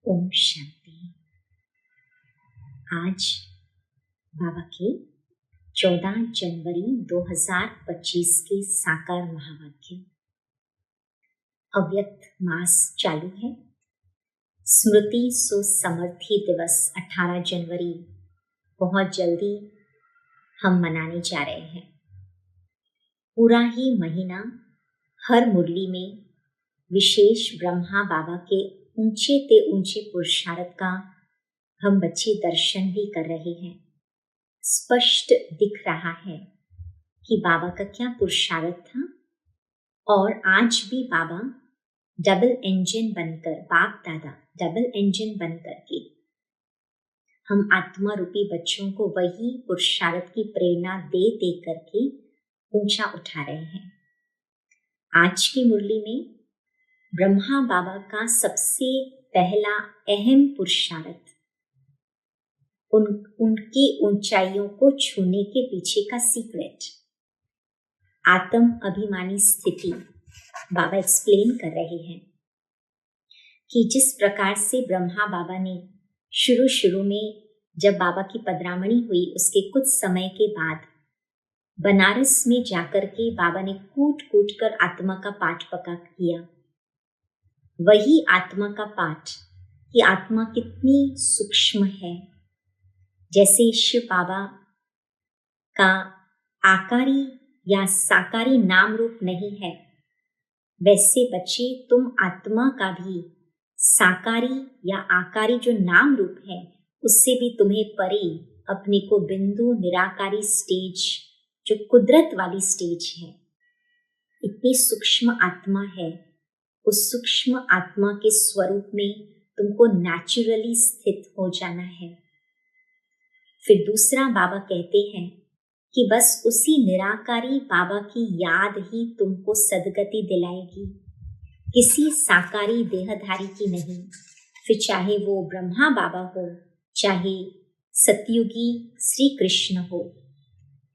ओम शांति। आज बाबा के 14 जनवरी 2025 के साकार महावाक्य। अव्यक्त मास चालू है। स्मृति सुसमर्थी दिवस 18 जनवरी बहुत जल्दी हम मनाने जा रहे हैं। पूरा ही महीना हर मुरली में विशेष ब्रह्मा बाबा के ऊंचे ते ऊंचे पुरुषार्थ का हम बच्चे दर्शन भी कर रहे हैं। स्पष्ट दिख रहा है कि बाबा का क्या पुरुषार्थ था। और आज भी बाबा डबल इंजन बनकर, बाप दादा डबल इंजन बनकर के हम आत्मा रूपी बच्चों को वही पुरुषार्थ की प्रेरणा दे दे करके ऊंचा उठा रहे हैं। आज की मुरली में ब्रह्मा बाबा का सबसे पहला अहम पुरुषार्थ उनकी ऊंचाइयों को छूने के पीछे का सीक्रेट, आत्म अभिमानी स्थिति बाबा एक्सप्लेन कर रहे हैं कि जिस प्रकार से ब्रह्मा बाबा ने शुरू में जब बाबा की पधरामणी हुई उसके कुछ समय के बाद बनारस में जाकर के बाबा ने कूट कूट कर आत्मा का पाठ पका किया। वही आत्मा का पाठ कि आत्मा कितनी सूक्ष्म है। जैसे शिव बाबा का आकारी या साकारी नाम रूप नहीं है, वैसे बच्चे तुम आत्मा का भी साकारी या आकारी जो नाम रूप है उससे भी तुम्हें परे अपने को बिंदु निराकारी स्टेज, जो कुदरत वाली स्टेज है, इतनी सूक्ष्म आत्मा है, उस सूक्ष्म आत्मा के स्वरूप में तुमको नेचुरली स्थित हो जाना है। फिर दूसरा बाबा कहते हैं कि बस उसी निराकारी बाबा की याद ही तुमको सदगति दिलाएगी, किसी साकारी देहधारी की नहीं। फिर चाहे वो ब्रह्मा बाबा हो, चाहे सतयुगी श्री कृष्ण हो।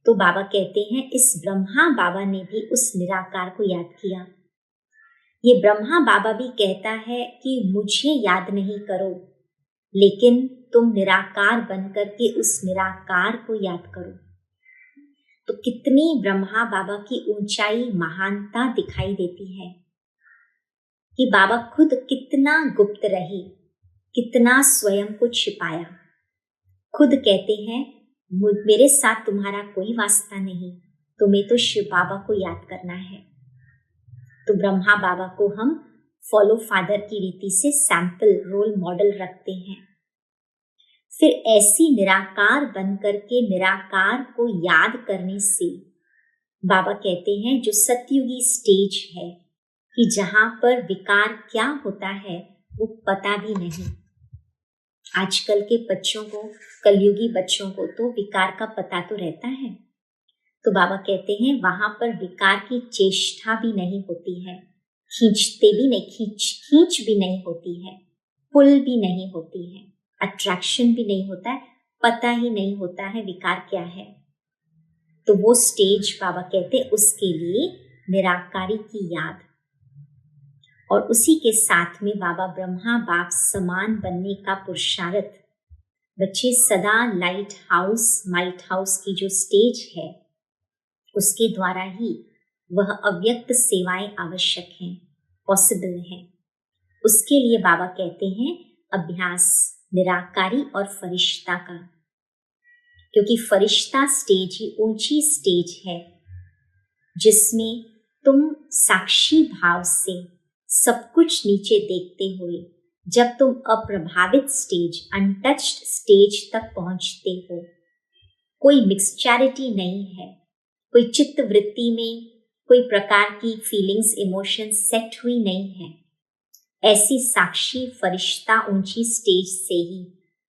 तो बाबा कहते हैं इस ब्रह्मा बाबा ने भी उस निराकार को याद किया। ये ब्रह्मा बाबा भी कहता है कि मुझे याद नहीं करो, लेकिन तुम निराकार बनकर के उस निराकार को याद करो। तो कितनी ब्रह्मा बाबा की ऊंचाई, महानता दिखाई देती है कि बाबा खुद कितना गुप्त रहे, कितना स्वयं को छिपाया। खुद कहते हैं मेरे साथ तुम्हारा कोई वास्ता नहीं, तुम्हें तो शिव बाबा को याद करना है। तो ब्रह्मा बाबा को हम फॉलो फादर की रीति से सैंपल रोल मॉडल रखते हैं। फिर ऐसी निराकार बनकर के निराकार को याद करने से बाबा कहते हैं जो सतयुगी स्टेज है कि जहां पर विकार क्या होता है वो पता भी नहीं। आजकल के बच्चों को, कलयुगी बच्चों को तो विकार का पता तो रहता है। तो बाबा कहते हैं वहां पर विकार की चेष्टा भी नहीं होती है, खींचते भी नहीं, खींच भी नहीं होती है, पुल भी नहीं होती है, अट्रैक्शन भी नहीं होता है, पता ही नहीं होता है विकार क्या है। तो वो स्टेज बाबा कहते हैं उसके लिए निराकारी की याद। और उसी के साथ में बाबा ब्रह्मा बाप समान बनने का पुरुषार्थ बच्चे सदा लाइट हाउस की जो स्टेज है उसके द्वारा ही वह अव्यक्त सेवाएं आवश्यक हैं, पॉसिबल है। उसके लिए बाबा कहते हैं अभ्यास निराकारी और फरिश्ता का, क्योंकि फरिश्ता स्टेज ही ऊंची स्टेज है जिसमें तुम साक्षी भाव से सब कुछ नीचे देखते हुए जब तुम अप्रभावित स्टेज, अनटच्ड स्टेज तक पहुंचते हो, कोई मिक्सचैरिटी नहीं है, कोई चित्त वृत्ति में कोई प्रकार की फीलिंग्स, इमोशंस सेट हुई नहीं है। ऐसी साक्षी फरिश्ता ऊंची स्टेज से ही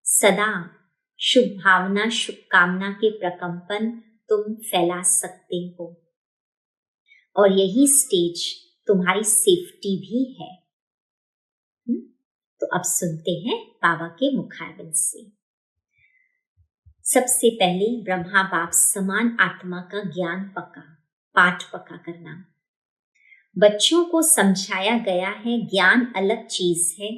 सदा शुभ भावना, शुभकामना के प्रकंपन तुम फैला सकते हो। और यही स्टेज तुम्हारी सेफ्टी भी है। तो अब सुनते हैं बाबा के मुखारबिंद से। सबसे पहले ब्रह्मा बाप समान आत्मा का ज्ञान पका, पाठ पका करना। बच्चों को समझाया गया है ज्ञान अलग चीज है,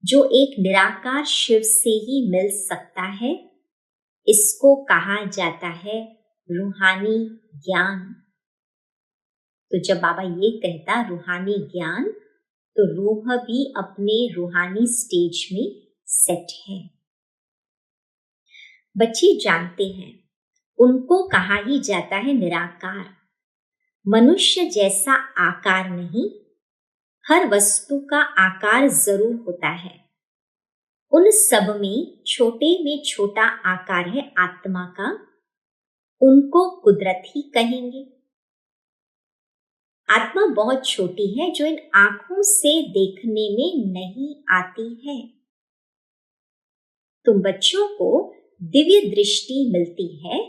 जो एक निराकार शिव से ही मिल सकता है, इसको कहा जाता है रूहानी ज्ञान। तो जब बाबा ये कहता रूहानी ज्ञान, तो रूह भी अपने रूहानी स्टेज में सेट है। बच्चे जानते हैं उनको कहा ही जाता है निराकार। मनुष्य जैसा आकार नहीं, हर वस्तु का आकार जरूर होता है। उन सब में छोटा आकार है आत्मा का, उनको कुदरत ही कहेंगे। आत्मा बहुत छोटी है जो इन आंखों से देखने में नहीं आती है। तुम बच्चों को दिव्य दृष्टि मिलती है,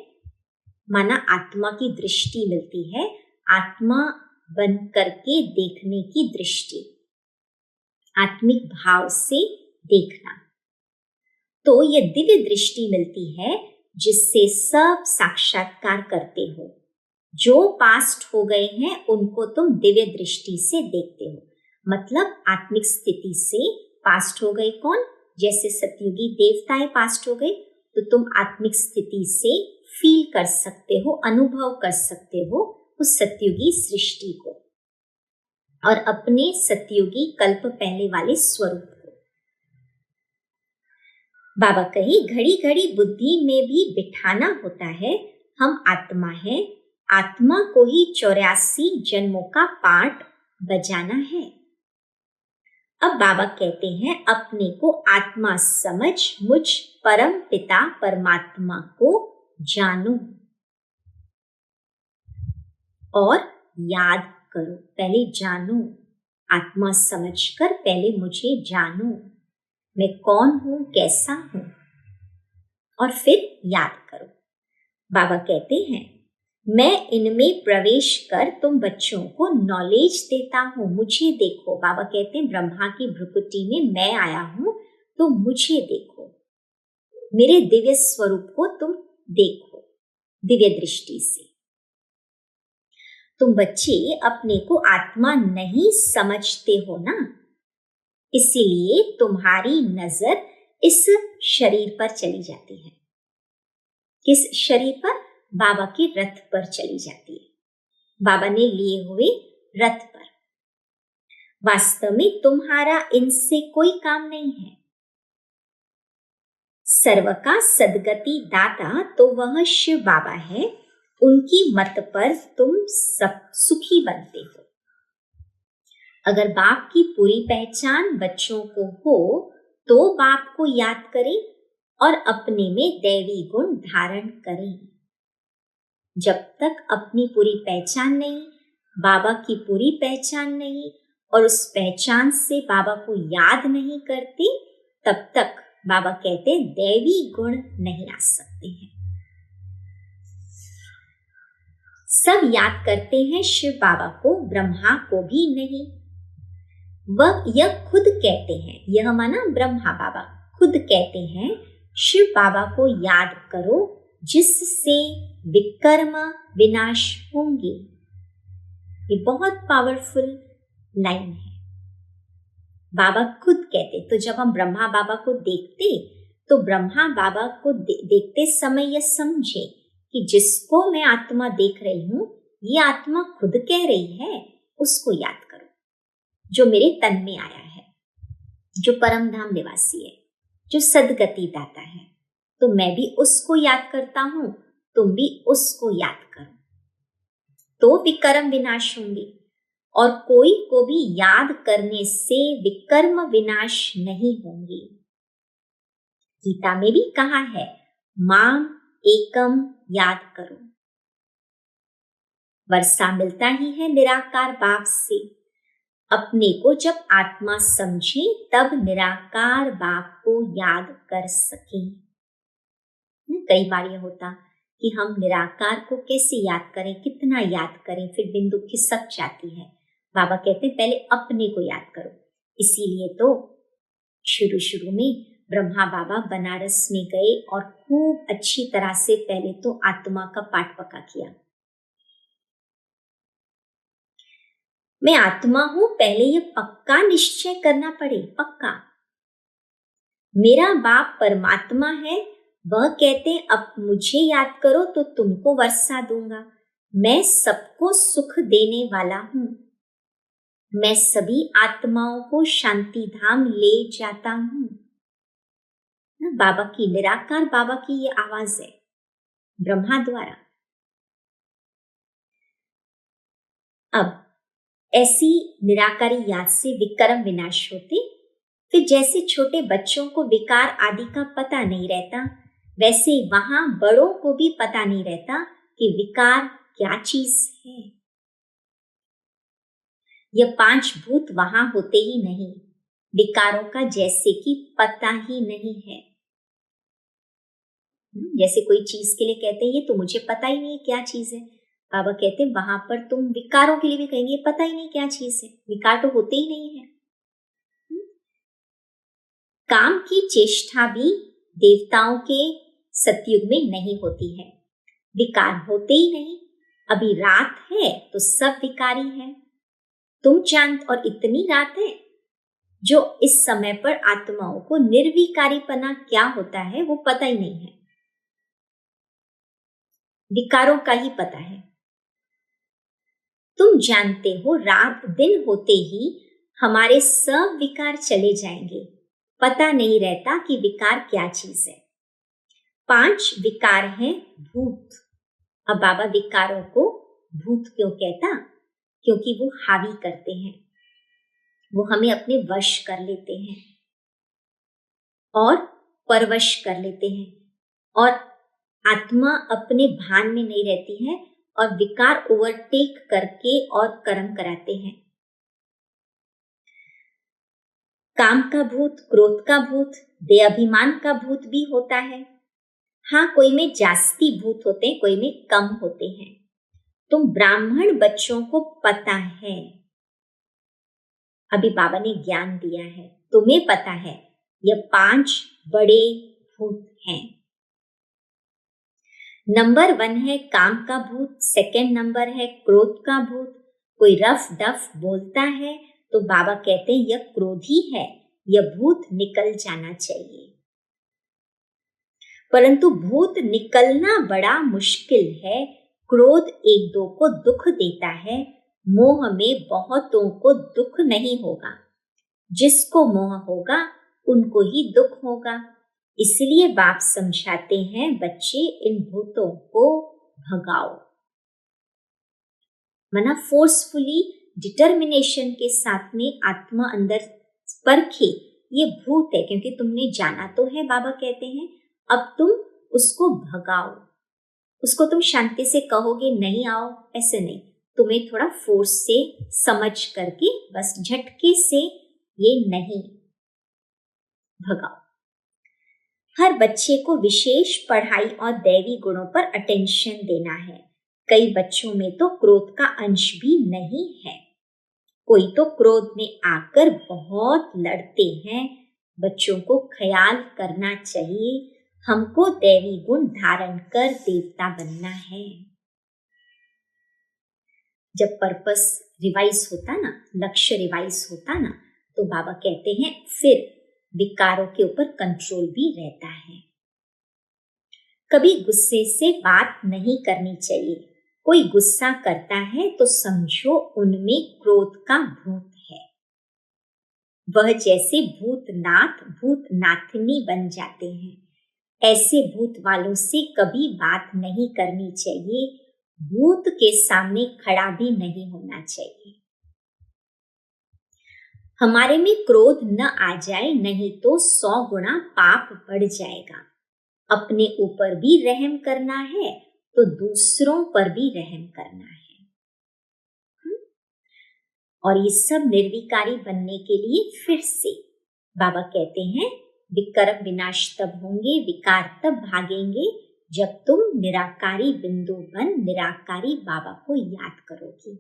माना आत्मा की दृष्टि मिलती है, आत्मा बन करके देखने की दृष्टि, आत्मिक भाव से देखना। तो ये दिव्य दृष्टि मिलती है जिससे सब साक्षात्कार करते हो। जो पास्ट हो गए हैं उनको तुम दिव्य दृष्टि से देखते हो। मतलब आत्मिक स्थिति से पास्ट हो गए कौन? जैसे सतयुगी देवताएं पास्ट हो गए, तो तुम आत्मिक स्थिति से फील कर सकते हो, अनुभव कर सकते हो उस सतयुगी सृष्टि को और अपने सतयुगी कल्प पहले वाले स्वरूप को। बाबा कही घड़ी घड़ी बुद्धि में भी बिठाना होता है हम आत्मा है, आत्मा को ही 84 जन्मों का पाठ बजाना है। अब बाबा कहते हैं अपने को आत्मा समझ मुझ परम पिता परमात्मा को जानो और याद करो। पहले जानो, आत्मा समझकर पहले मुझे जानो, मैं कौन हूं, कैसा हूं, और फिर याद करो। बाबा कहते हैं मैं इनमें प्रवेश कर तुम बच्चों को नॉलेज देता हूं, मुझे देखो। बाबा कहते हैं ब्रह्मा की भ्रुकुटी में मैं आया हूं, तो मुझे देखो, मेरे दिव्य स्वरूप को तुम देखो दिव्य दृष्टि से। तुम बच्चे अपने को आत्मा नहीं समझते हो ना, इसीलिए तुम्हारी नजर इस शरीर पर चली जाती है। किस शरीर पर? बाबा के रथ पर चली जाती है, बाबा ने लिए हुए रथ पर। वास्तव में तुम्हारा इनसे कोई काम नहीं है। सर्व का सदगति दाता तो वह शिव बाबा है, उनकी मत पर तुम सब सुखी बनते हो। अगर बाप की पूरी पहचान बच्चों को हो तो बाप को याद करें और अपने में दैवी गुण धारण करें। जब तक अपनी पूरी पहचान नहीं, बाबा की पूरी पहचान नहीं और उस पहचान से बाबा को याद नहीं करते, तब तक बाबा कहते दैवी गुण नहीं आ सकते हैं। सब याद करते हैं शिव बाबा को, ब्रह्मा को भी नहीं। वह यह खुद कहते हैं, यह माना ब्रह्मा बाबा खुद कहते हैं शिव बाबा को याद करो जिससे विकर्म विनाश होंगे। ये बहुत पावरफुल लाइन है, बाबा खुद कहते। तो जब हम ब्रह्मा बाबा को देखते तो ब्रह्मा बाबा को देखते समय यह समझे कि जिसको मैं आत्मा देख रही हूं ये आत्मा खुद कह रही है, उसको याद करो जो मेरे तन में आया है, जो परम धाम निवासी है, जो सदगति दाता है। तो मैं भी उसको याद करता हूं, तुम भी उसको याद करो, तो विकर्म विनाश होंगे। और कोई को भी याद करने से विकर्म विनाश नहीं होंगे। गीता में भी कहा है माम एकम याद करो। वर्षा मिलता ही है निराकार बाप से। अपने को जब आत्मा समझे तब निराकार बाप को याद कर सके। कई बार यह होता कि हम निराकार को कैसे याद करें, कितना याद करें, फिर बिंदु खिसक जाती है। बाबा कहते हैं पहले अपने को याद करो। इसीलिए तो शुरू में ब्रह्मा बाबा बनारस में गए और खूब अच्छी तरह से पहले तो आत्मा का पाठ पक्का किया। मैं आत्मा हूं, पहले ये पक्का निश्चय करना पड़े, पक्का। मेरा बाप परमात्मा है, वह कहते अब मुझे याद करो तो तुमको वर्षा दूंगा। मैं सबको सुख देने वाला हूं। मैं सभी आत्माओं को शांति धाम ले जाता हूं। बाबा की, निराकार बाबा की ये आवाज है ब्रह्मा द्वारा। अब ऐसी निराकारी याद से विकर्म विनाश होते। फिर जैसे छोटे बच्चों को विकार आदि का पता नहीं रहता, वैसे वहां बड़ों को भी पता नहीं रहता कि विकार क्या चीज है। यह 5 भूत वहां होते ही नहीं, विकारों का जैसे कि पता ही नहीं है। जैसे कोई चीज के लिए कहते हैं ये तो मुझे पता ही नहीं क्या चीज है, बाबा कहते वहां पर तुम विकारों के लिए भी कहेंगे पता ही नहीं क्या चीज है, विकार तो होते ही नहीं है। काम की चेष्टा भी देवताओं के सतयुग में नहीं होती है, विकार होते ही नहीं। अभी रात है तो सब विकारी है। तुम चांद और इतनी रात है जो इस समय पर आत्माओं को निर्विकारीपना क्या होता है वो पता ही नहीं है, विकारों का ही पता है। तुम जानते हो रात दिन होते ही हमारे सब विकार चले जाएंगे, पता नहीं रहता कि विकार क्या चीज है। 5 विकार हैं भूत। अब बाबा विकारों को भूत क्यों कहता? क्योंकि वो हावी करते हैं, वो हमें अपने वश कर लेते हैं और परवश कर लेते हैं, और आत्मा अपने भान में नहीं रहती है और विकार ओवरटेक करके और कर्म कराते हैं। काम का भूत, क्रोध का भूत, देहाभिमान का भूत भी होता है। हाँ, कोई में जास्ती भूत होते हैं, कोई में कम होते हैं। तुम ब्राह्मण बच्चों को पता है, अभी बाबा ने ज्ञान दिया है, तुम्हें पता है यह 5 बड़े भूत हैं। नंबर 1 है काम का भूत, सेकंड नंबर है क्रोध का भूत। कोई रफ डफ बोलता है तो बाबा कहते हैं यह क्रोधी है, यह भूत निकल जाना चाहिए। परंतु भूत निकलना बड़ा मुश्किल है। क्रोध 1-2 को दुख देता है, मोह में बहुतों को दुख नहीं होगा। जिसको मोह होगा उनको ही दुख होगा। इसलिए बाप समझाते हैं बच्चे इन भूतों को भगाओ, मना फोर्सफुली डिटर्मिनेशन के साथ में आत्मा अंदर परखे ये भूत है, क्योंकि तुमने जाना तो है, बाबा कहते हैं अब तुम उसको भगाओ। उसको तुम शांति से कहोगे नहीं आओ, ऐसे नहीं, तुम्हें थोड़ा फोर्स से समझ करके बस झटके से ये नहीं भगाओ। हर बच्चे को विशेष पढ़ाई और दैवी गुणों पर अटेंशन देना है। कई बच्चों में तो क्रोध का अंश भी नहीं है, कोई तो क्रोध में आकर बहुत लड़ते हैं। बच्चों को ख्याल करना चाहिए, हमको दैवी गुण धारण कर देवता बनना है। जब पर्पस रिवाइज होता ना, लक्ष्य रिवाइज होता ना, तो बाबा कहते हैं फिर विकारों के ऊपर कंट्रोल भी रहता है। कभी गुस्से से बात नहीं करनी चाहिए। कोई गुस्सा करता है तो समझो उनमें क्रोध का भूत है। वह जैसे भूतनाथ भूतनाथनी बन जाते हैं, ऐसे भूत वालों से कभी बात नहीं करनी चाहिए। भूत के सामने खड़ा भी नहीं होना चाहिए। हमारे में क्रोध न आ जाए, नहीं तो 100 गुना पाप बढ़ जाएगा। अपने ऊपर भी रहम करना है तो दूसरों पर भी रहम करना है। और ये सब निर्विकारी बनने के लिए फिर से बाबा कहते हैं विकर्म विनाश तब होंगे, विकार तब भागेंगे जब तुम निराकारी बिंदु बन निराकारी बाबा को याद करोगे।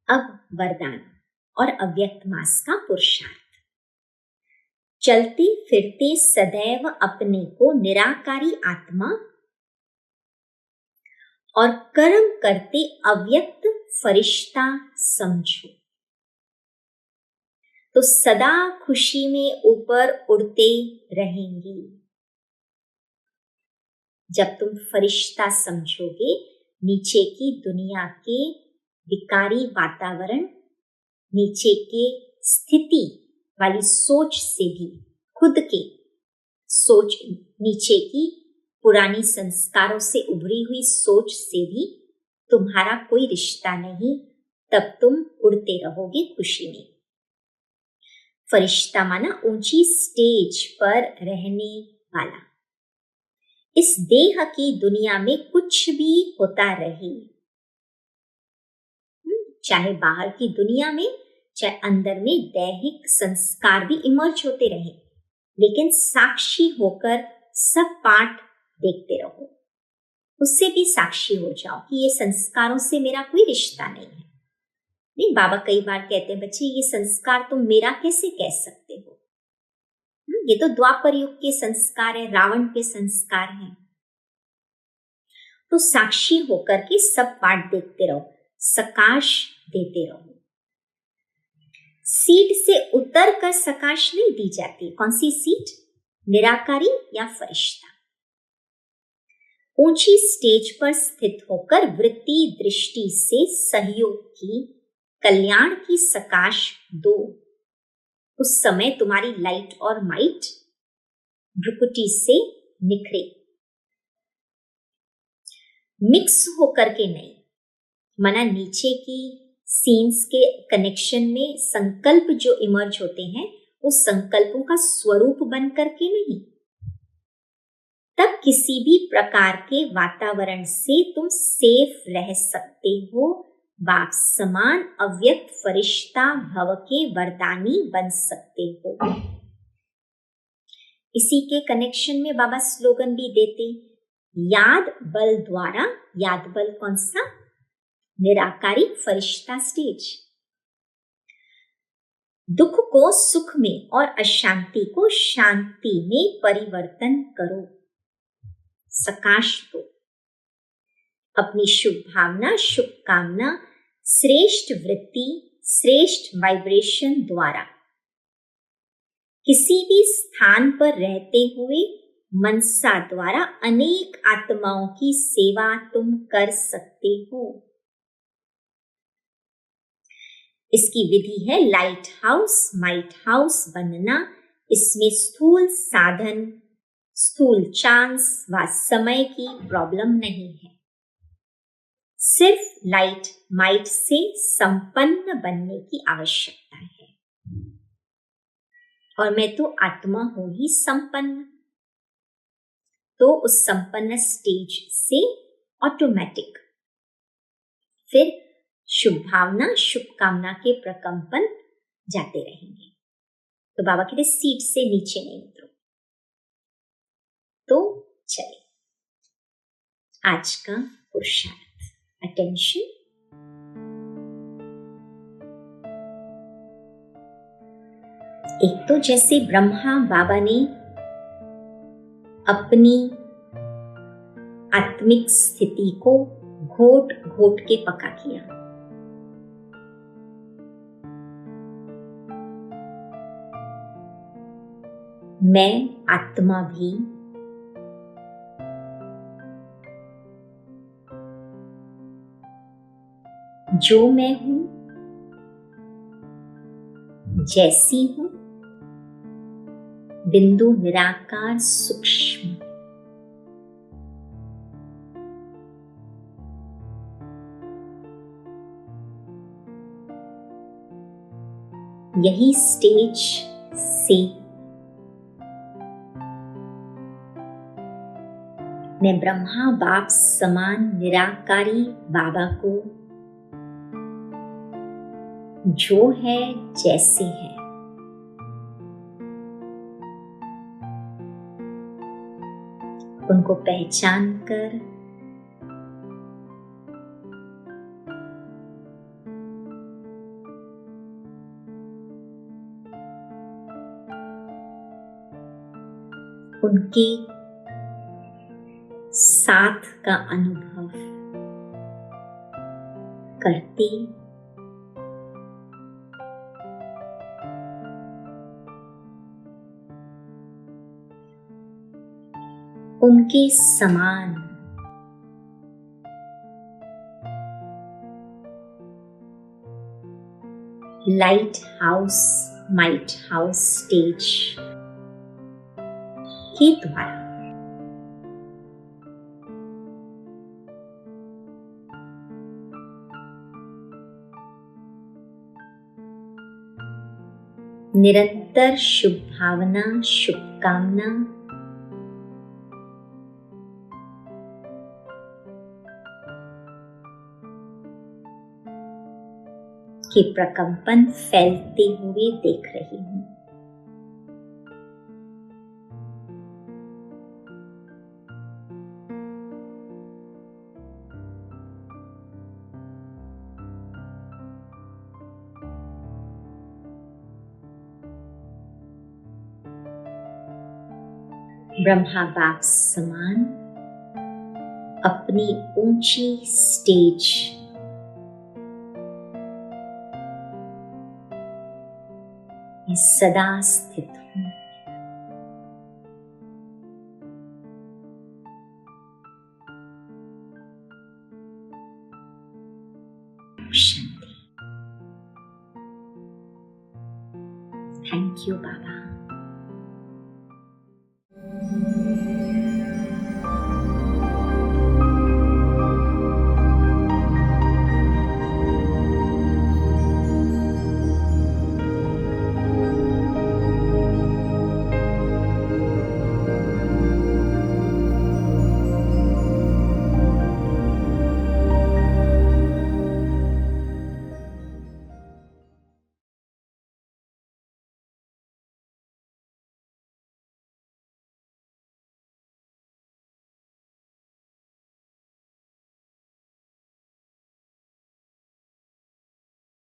अब वरदान और अव्यक्त मास का पुरुषार्थ। चलते फिरते सदैव अपने को निराकारी आत्मा और कर्म करते अव्यक्त फरिश्ता समझो। तो सदा खुशी में ऊपर उड़ते रहेंगी। जब तुम फरिश्ता समझोगे, नीचे की दुनिया के विकारी वातावरण, नीचे के स्थिति वाली सोच से भी, खुद के सोच, नीचे की पुरानी संस्कारों से उभरी हुई सोच से भी तुम्हारा कोई रिश्ता नहीं, तब तुम उड़ते रहोगे खुशी में। फरिश्ता माना ऊंची स्टेज पर रहने वाला। इस देह की दुनिया में कुछ भी होता रहे, चाहे बाहर की दुनिया में, चाहे अंदर में दैहिक संस्कार भी इमर्ज होते रहे, लेकिन साक्षी होकर सब पाठ देखते रहो। उससे भी साक्षी हो जाओ कि ये संस्कारों से मेरा कोई रिश्ता नहीं है। नहीं, बाबा कई बार कहते हैं, बच्चे ये संस्कार तुम मेरा कैसे कह सकते हो, ये तो द्वापर युग के संस्कार है, रावण के संस्कार हैं। तो साक्षी होकर के सब पाठ देखते रहो, सकाश देते रहो। सीट से उतर कर सकाश नहीं दी जाती। कौन सी सीट? निराकारी या फरिश्ता। ऊंची स्टेज पर स्थित होकर वृत्ति दृष्टि से सहयोग की, कल्याण की सकाश दो। उस समय तुम्हारी लाइट और माइट भ्रुकुटी से निखरे, मिक्स होकर के नहीं। माना नीचे की सीन्स के कनेक्शन में संकल्प जो इमर्ज होते हैं, उस संकल्पों का स्वरूप बन करके नहीं। तब किसी भी प्रकार के वातावरण से तुम सेफ रह सकते हो। बाप समान अव्यक्त फरिश्ता भव के वरदानी बन सकते हो। इसी के कनेक्शन में बाबा स्लोगन भी देते, याद बल द्वारा। याद बल कौन सा? निराकारी फरिश्ता स्टेज। दुख को सुख में और अशांति को शांति में परिवर्तन करो। सकाश दो। अपनी शुभ भावना, शुभकामना, श्रेष्ठ वृत्ति, श्रेष्ठ वाइब्रेशन द्वारा किसी भी स्थान पर रहते हुए मनसा द्वारा अनेक आत्माओं की सेवा तुम कर सकते हो। इसकी विधि है लाइट हाउस, माइट हाउस बनना। इसमें स्थूल साधन, स्थूल चांस व समय की प्रॉब्लम नहीं है। सिर्फ लाइट माइट से संपन्न बनने की आवश्यकता है। और मैं तो आत्मा हूं ही संपन्न, तो उस संपन्न स्टेज से ऑटोमेटिक फिर शुभ भावना, शुभकामना के प्रकंपन जाते रहेंगे। तो बाबा कहते सीट से नीचे नहीं उतरो। तो चले आज का पुरुषार्थ। अटेंशन। एक तो जैसे ब्रह्मा बाबा ने अपनी आत्मिक स्थिति को घोट घोट के पका किया, मैं आत्मा भी जो मैं हूं, जैसी हूं, बिंदु निराकार सूक्ष्म, यही स्टेज से मैं ब्रह्मा बाप समान निराकारी बाबा को जो है जैसे है उनको पहचान कर उनके साथ का अनुभव करते उनके समान light house might house stage के द्वारा निरंतर शुभ भावना, शुभकामना के प्रकंपन फैलते हुए देख रही हूं। ब्रह्मा बाप समान अपनी ऊंची स्टेज में सदा स्थित हूं। शांति। Thank you Baba.